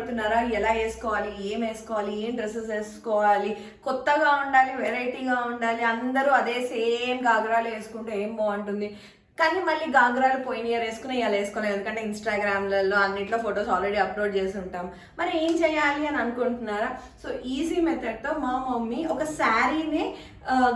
పడుతున్నారా? ఎలా వేసుకోవాలి, ఏం వేసుకోవాలి, ఏం డ్రెస్సెస్ వేసుకోవాలి, కొత్తగా ఉండాలి, వెరైటీగా ఉండాలి, అందరూ అదే సేమ్ గాగ్రాలు వేసుకుంటే ఏం బాగుంటుంది. కానీ మళ్ళీ గాగ్రాలు పోయిన ఇయర్ వేసుకుని ఇలా వేసుకోలేదు, ఎందుకంటే ఇన్స్టాగ్రామ్లలో అన్నిట్లో ఫొటోస్ ఆల్రెడీ అప్లోడ్ చేసి ఉంటాం. మరి ఏం చేయాలి అని అనుకుంటున్నారా? సో ఈజీ మెథడ్తో మా మమ్మీ ఒక శారీని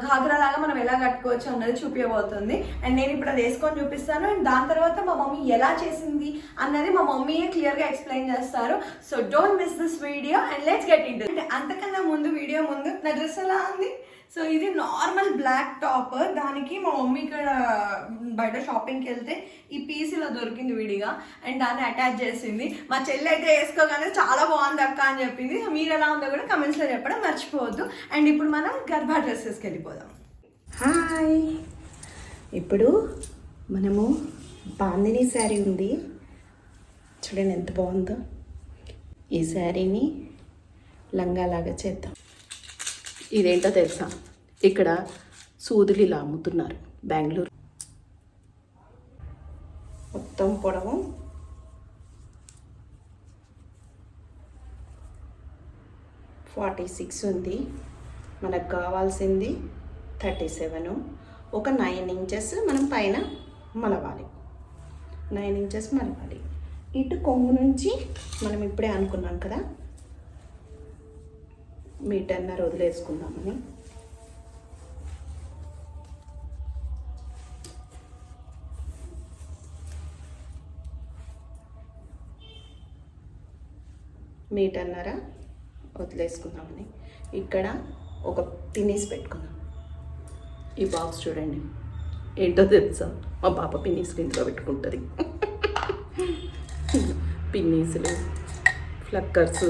ఘాగ్రా లాగా మనం ఎలా కట్టుకోవచ్చు అన్నది చూపించబోతుంది. అండ్ నేను ఇప్పుడు అది వేసుకొని చూపిస్తాను. అండ్ దాని తర్వాత మా మమ్మీ ఎలా చేసింది అన్నది మా మమ్మీయే క్లియర్గా ఎక్స్ప్లెయిన్ చేస్తారు. So don't miss this video and let's get in. అంటే అంతకన్నా ముందు వీడియో ముందు నా డ్రెస్ ఎలా ఉంది? సో ఇది నార్మల్ బ్లాక్ టాప్. దానికి మా మమ్మీ ఇక్కడ బయట షాపింగ్కి వెళ్తే ఈ పీస్ ఇలా దొరికింది విడిగా, అండ్ దాన్ని అటాచ్ చేసింది. మా చెల్లి అయితే వేసుకోగానే చాలా బాగుంది అక్క అని చెప్పింది. మీరు ఎలా ఉందో కూడా కమెంట్స్లో చెప్పడం మర్చిపోవద్దు. అండ్ ఇప్పుడు మనం గర్భా డ్రెస్సెస్కి వెళ్ళిపోదాం. హాయ్, ఇప్పుడు మనము బాందిని శారీ ఉంది చూడండి, ఎంత బాగుందో. ఈ శారీని లంగాలాగా చేద్దాం. ఇదేంటో తెలుసా, ఇక్కడ సూదులు ఇలా అమ్ముతున్నారు బెంగళూరు. మొత్తం పొడవు 46 ఉంది. మనకు కావాల్సింది 37. ఒక 9 ఇంచెస్ మనం పైన మలవాలి. 9 ఇంచెస్ మలవాలి. ఇటు కొంగు నుంచి మనం ఇప్పుడే అనుకున్నాం కదా, మీటర్నర వదిలేసుకుందామని. మీటర్నర వదిలేసుకుందామని ఇక్కడ ఒక పిన్నీస్ పెట్టుకుందాం. ఈ బాక్స్ చూడండి, ఏంటో తెలుసా, మా పాప పిన్నీసులు ఇంట్లో పెట్టుకుంటుంది. పిన్నీసులు, ఫ్లక్కర్స్,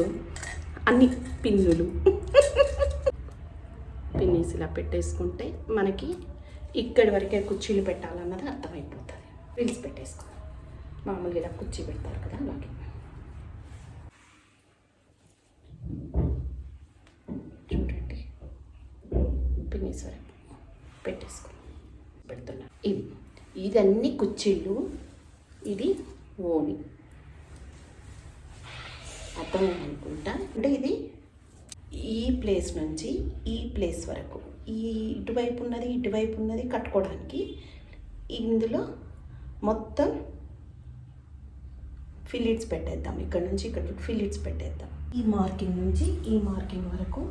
అన్ని పిన్నులు. పిన్నీస్ ఇలా పెట్టేసుకుంటే మనకి ఇక్కడి వరకే కుర్చీలు పెట్టాలన్నది అర్థమైపోతుంది. పిన్స్ పెట్టేసుకుందాం. మామూలుగా ఇలా కుర్చీ పెడతారు కదా, అలాగే. చూడండి, పిన్నీస్ వరకు పెట్టేసుకున్నాం. పెడుతున్నా. ఇదన్నీ కుర్చీలు, ఇది ఓని. అర్థమైంది అనుకుంటా. అంటే ఇది ఈ ప్లేస్ నుంచి ఈ ప్లేస్ వరకు, ఈ ఇటువైపు ఉన్నది కట్టుకోవడానికి. ఇందులో మొత్తం ఫిలిట్స్ పెట్టేద్దాం. ఇక్కడ నుంచి ఇక్కడ ఫిలిట్స్ పెట్టేద్దాం. ఈ మార్కింగ్ నుంచి ఈ మార్కింగ్ వరకు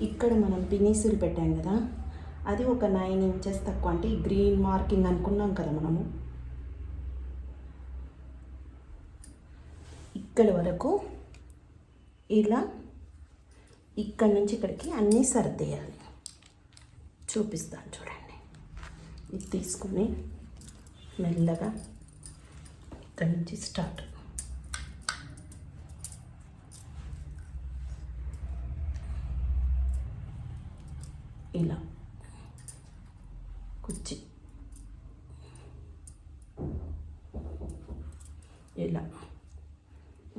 ఇక్కడ మనం పినీసులు పెట్టాం కదా, అది ఒక 9 ఇంచెస్ తక్కువ. అంటే ఈ గ్రీన్ మార్కింగ్ అనుకున్నాం కదా మనము, ఇక్కడ వరకు ఇలా ఇక్కడి నుంచి ఇక్కడికి అన్నీ సర్దేయాలి. చూపిస్తాను చూడండి. ఇది తీసుకొని మెల్లగా ఇక్కడి నుంచి స్టార్ట్. ఇలా కుర్చీ ఇలా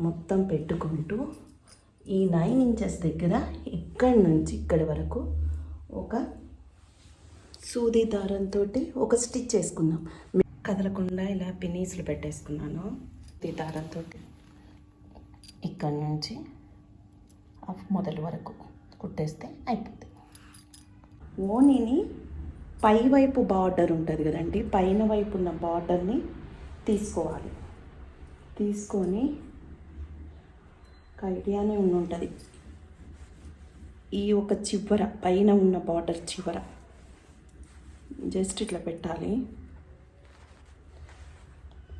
మొత్తం పెట్టుకుంటూ ఈ 9 ఇంచెస్ దగ్గర ఇక్కడి నుంచి ఇక్కడి వరకు ఒక సూది దారంతో ఒక స్టిచ్ చేసుకుందాం. కదలకుండా ఇలా పినీసులు పెట్టేసుకున్నాను. ఈ దారంతో ఇక్కడి నుంచి మొదటి వరకు కుట్టేస్తే అయిపోతుంది. ఓనిని పై వైపు బార్డర్ ఉంటుంది కదండి, పైన వైపు ఉన్న బార్డర్ని తీసుకోవాలి. తీసుకొని ఒక ఐడియానే ఉంటుంది. ఈ ఒక చివర పైన ఉన్న బార్డర్ చివర జస్ట్ ఇట్లా పెట్టాలి.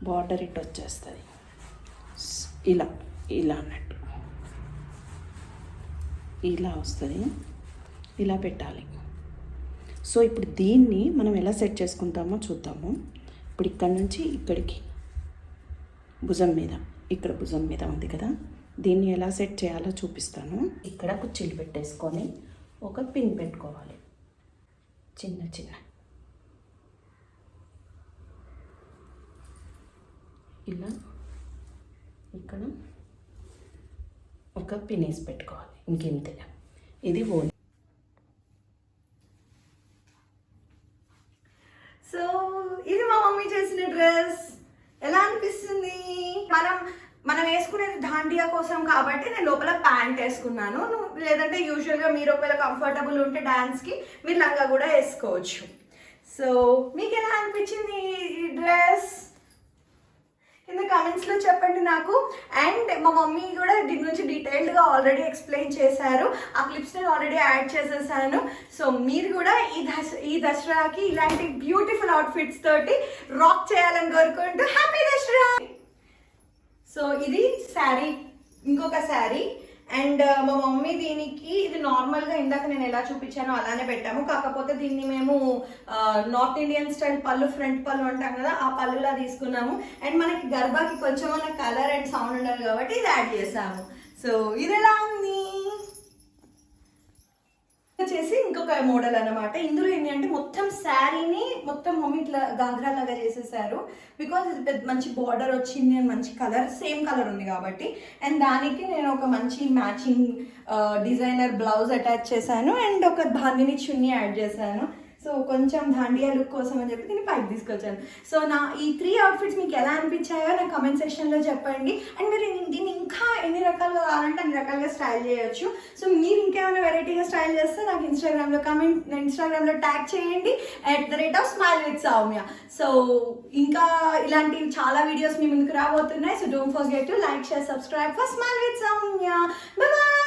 బార్డర్ ఇటు వచ్చేస్తుంది ఇలా ఇలా అన్నట్టు ఇలా వస్తుంది. ఇలా పెట్టాలి. సో ఇప్పుడు దీన్ని మనం ఎలా సెట్ చేసుకుంటామో చూద్దాము. ఇప్పుడు ఇక్కడ నుంచి ఇక్కడికి భుజం మీద, ఇక్కడ భుజం మీద ఉంది కదా, దీన్ని ఎలా సెట్ చేయాలో చూపిస్తాను. ఇక్కడ కుర్చీలు పెట్టేసుకొని ఒక పిన్ పెట్టుకోవాలి. చిన్న చిన్న ఇలా ఇక్కడ ఒక పిన్ వేసి పెట్టుకోవాలి. ఇంకెంతే. ఇది ఓని. సో ఇది మా మమ్మీ చేసిన డ్రెస్. ఎలా అనిపిస్తుంది? మనం మనం వేసుకునేది దాండియా కోసం కాబట్టి నేను లోపల ప్యాంట్ వేసుకున్నాను. లేదంటే యూజువల్గా మీరు ఒకవేళ కంఫర్టబుల్ ఉంటే డాన్స్కి మీరు లంగా కూడా వేసుకోవచ్చు. సో మీకు ఎలా అనిపించింది ఈ డ్రెస్ కింద కమెంట్స్లో చెప్పండి నాకు. అండ్ మా మమ్మీ కూడా దీని గురించి డీటెయిల్డ్గా ఆల్రెడీ ఎక్స్ప్లెయిన్ చేశారు. ఆ క్లిప్స్ నేను ఆల్రెడీ యాడ్ చేసేసాను. సో మీరు కూడా ఈ దసరాకి ఇలాంటి బ్యూటిఫుల్ అవుట్ఫిట్స్ తోటి రాక్ చేయాలని కోరుకుంటూ హ్యాపీ దసరా. సో ఇది శారీ, ఇంకొక శారీ. అండ్ మా మమ్మీ దీనికి ఇది నార్మల్గా ఇందాక నేను ఎలా చూపించానో అలానే పెట్టాము. కాకపోతే దీన్ని మేము నార్త్ ఇండియన్ స్టైల్ పళ్ళు, ఫ్రంట్ పళ్ళు అంటాం కదా, ఆ పళ్ళులా తీసుకున్నాము. అండ్ మనకి గర్భాకి కొంచెం మన కలర్ అండ్ సౌండ్ ఉండాలి కాబట్టి ఇది యాడ్ చేసాము. సో ఇది ఎలా ఉంది వచ్చేసి ఇంకొక మోడల్ అన్నమాట. ఇందులో ఏంటి అంటే మొత్తం శారీని మొత్తం మమ్మీ ఇట్లా గాగ్రా లాగా చేసేసారు. బికాజ్ ఇది పెద్ద మంచి బార్డర్ వచ్చింది అండ్ మంచి కలర్, సేమ్ కలర్ ఉంది కాబట్టి. అండ్ దానికి నేను ఒక మంచి మ్యాచింగ్ డిజైనర్ బ్లౌజ్ అటాచ్ చేశాను అండ్ ఒక బాందిని చున్నీ యాడ్ చేశాను. సో కొంచెం దాండియా లుక్ కోసం అని చెప్పి దీన్ని పైకి తీసుకొచ్చాను. సో నా ఈ 3 అవుట్ఫిట్స్ మీకు ఎలా అనిపించాయో నాకు కమెంట్ సెక్షన్లో చెప్పండి. అండ్ మీరు దీన్ని ఇంకా ఎన్ని రకాలుగా కావాలంటే అన్ని రకాలుగా స్టైల్ చేయొచ్చు. సో మీరు ఇంకేమైనా వెరైటీగా స్టైల్ చేస్తే నాకు ఇన్స్టాగ్రామ్లో ట్యాగ్ చేయండి @smilewithsoumya. సో ఇంకా ఇలాంటి చాలా వీడియోస్ మీ ముందుకు రాబోతున్నాయి. So don't forget to like, share, subscribe for smile with Soumya. Bye.